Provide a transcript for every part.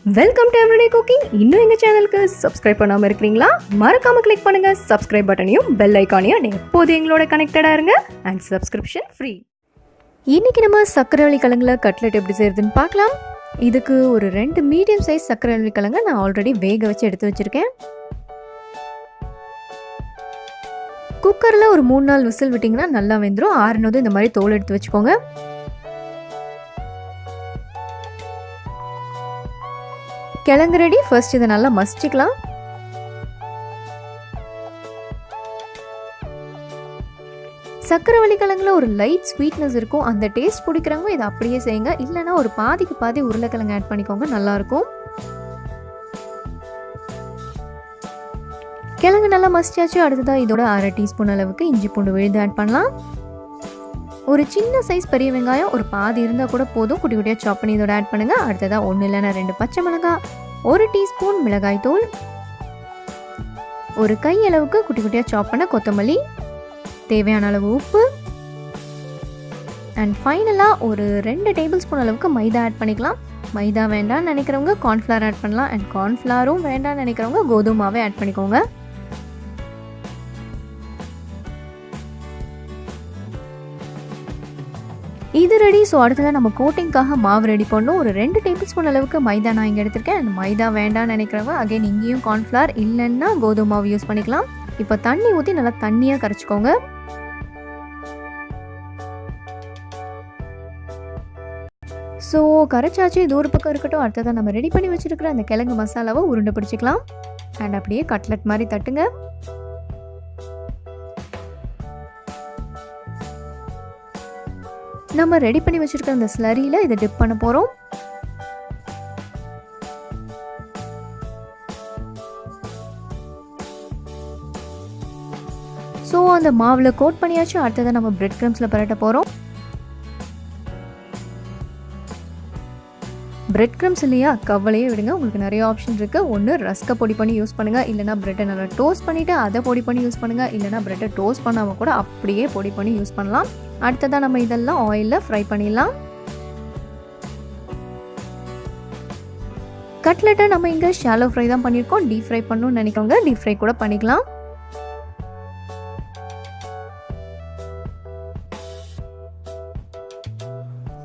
Welcome to everyday cooking. இன்னும் எங்கள் சேனலுக்கு சப்ஸ்கிரைப் பண்ணாமல் இருக்கிறீங்களா? மறக்காமல் கிளிக் பண்ணுங்கள் சப்ஸ்கிரைப் பட்டனையும் பெல் ஐக்கானையும். எப்போது எங்களோட கனெக்டடாக இருங்க அண்ட் சப்ஸ்கிரிப்ஷன் ஃப்ரீ. இன்றைக்கி நம்ம சக்கரவள்ளி கிழங்குல கட்லெட் எப்படி செய்யறதுன்னு பார்க்கலாம். இதுக்கு ஒரு 2 மீடியம் சைஸ் சக்கரவள்ளி கிழங்கு நான் ஆல்ரெடி வேக வச்சு எடுத்து வச்சுருக்கேன். குக்கரில் ஒரு 3-4 விசில் விட்டிங்கன்னா நல்லா வெந்துடும். ஆறுனதும் இந்த மாதிரி தோல் எடுத்து வச்சுக்கோங்க. கிழங்கு ரெடி. ஃபர்ஸ்ட் இதை நல்லா மசிச்சுக்கலாம். சக்கரவள்ளி கிழங்குல ஒரு லைட் ஸ்வீட்னஸ் இருக்கும். அந்த டேஸ்ட் பிடிக்கிறவங்க இதை அப்படியே செய்யுங்க. இல்லைன்னா ஒரு பாதிக்கு பாதி உருளைக்கிழங்கு ஆட் பண்ணிக்கோங்க, நல்லாயிருக்கும். கிழங்கு நல்லா மசிச்சாச்சு. அடுத்ததாக இதோட 1/2 டீஸ்பூன் அளவுக்கு இஞ்சி பூண்டு விழுது ஆட் பண்ணலாம். ஒரு சின்ன சைஸ் பெரிய வெங்காயம் ஒரு பாதி இருந்தால் கூட போதும், குட்டி குட்டியாக சாப் பண்ணி இதோட ஆட் பண்ணுங்கள். அடுத்ததாக 1 இல்லைன்னா 2 பச்சை மிளகாய், 1 டீஸ்பூன் மிளகாய் தூள், ஒரு கை அளவுக்கு குட்டி குட்டியாக சாப் பண்ண கொத்தமல்லி, தேவையான அளவு உப்பு அண்ட் ஃபைனலாக ஒரு 2 டேபிள் ஸ்பூன் அளவுக்கு மைதா ஆட் பண்ணிக்கலாம். மைதா வேண்டாம்னு நினைக்கிறவங்க கார்ன்ஃப்ளவர் ஆட் பண்ணலாம். அண்ட் கார்ன்ஃப்ளவரும் வேண்டாம்னு நினைக்கிறவங்க கோதுமாவே ஆட் பண்ணிக்கோங்க. இது ரெடி. ஸோ அடுத்ததாக நம்ம கோட்டிங்காக மாவு ரெடி பண்ணணும். ஒரு 2 டேபிள் ஸ்பூன் அளவுக்கு மைதா நான் இங்கே எடுத்திருக்கேன். அந்த மைதா வேண்டாம்னு நினைக்கிறவங்க அகைன் இங்கேயும் கார்ன்ஃப்ளவர் இல்லைன்னா கோதுமை மாவு யூஸ் பண்ணிக்கலாம். இப்போ தண்ணி ஊற்றி நல்லா தண்ணியாக கரைச்சிக்கோங்க. ஸோ கரைச்சாச்சு, இது ஒரு பக்கம் இருக்கட்டும். அடுத்ததாக நம்ம ரெடி பண்ணி வச்சுருக்கிற அந்த கிழங்கு மசாலாவை உருண்டை பிடிச்சிக்கலாம். அண்ட் அப்படியே கட்லெட் மாதிரி தட்டுங்க. நம்ம ரெடி பண்ணி வச்சுருக்க அந்த ஸ்லரியில் இதை டிப் பண்ண போகிறோம். ஸோ அந்த மாவில் கோட் பண்ணியாச்சு. அடுத்ததை நம்ம பிரெட் க்ரம்ஸில் பரட்ட போகிறோம். பிரெட் க்ரம்ஸ் இல்லையா, கவலையே விடுங்க. உங்களுக்கு நிறைய ஆப்ஷன் இருக்குது. ஒன்று ரஸ்கை பொடி பண்ணி யூஸ் பண்ணுங்கள், இல்லைனா ப்ரெட்டை நல்லா டோஸ்ட் பண்ணிவிட்டு அதை பொடி பண்ணி யூஸ் பண்ணுங்கள், இல்லைனா ப்ரெட்டை டோஸ்ட் பண்ணாமல் கூட அப்படியே பொடி பண்ணி யூஸ் பண்ணலாம். அடுத்ததாக நம்ம இதெல்லாம் ஆயிலில் ஃப்ரை பண்ணிடலாம். கட்லெட்டை நம்ம இங்கே ஷாலோ ஃப்ரை தான் பண்ணியிருக்கோம். டீப் ஃப்ரை பண்ணணும்னு நினைக்கிறவங்க டீப் ஃப்ரை கூட பண்ணிக்கலாம்.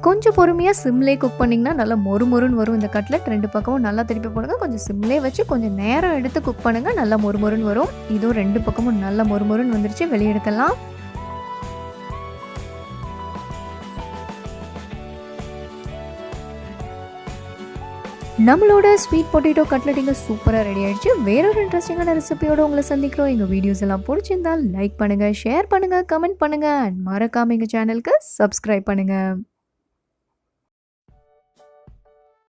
கொஞ்சம் பொறுமையாக சிம்லே குக் பண்ணிங்கன்னா நல்லா மொறுமொறுன்னு வரும் இந்த கட்லெட். 2 பக்கமும் நல்லா திருப்பி போடுங்க. கொஞ்சம் சிம்லே வச்சு கொஞ்சம் நேரம் எடுத்து குக் பண்ணுங்கள், நல்லா மொறுமொறுன்னு வரும். இதுவும் 2 பக்கமும் நல்லா மொறுமொறுன்னு வந்துருச்சு. வெளியெடுக்கலாம். நம்மளோட ஸ்வீட் பொட்டேட்டோ கட்லெட் இங்கே சூப்பராக ரெடி ஆகிடுச்சு. வேறொரு இன்ட்ரெஸ்டிங்கான ரெசிபியோடு உங்களை சந்திக்கிறோம். எங்கள் வீடியோஸ் எல்லாம் பிடிச்சிருந்தால் லைக் பண்ணுங்கள், ஷேர் பண்ணுங்கள், கமெண்ட் பண்ணுங்கள் அண்ட் மறக்காமல் எங்கள் சேனலுக்கு சப்ஸ்கிரைப் பண்ணுங்கள்.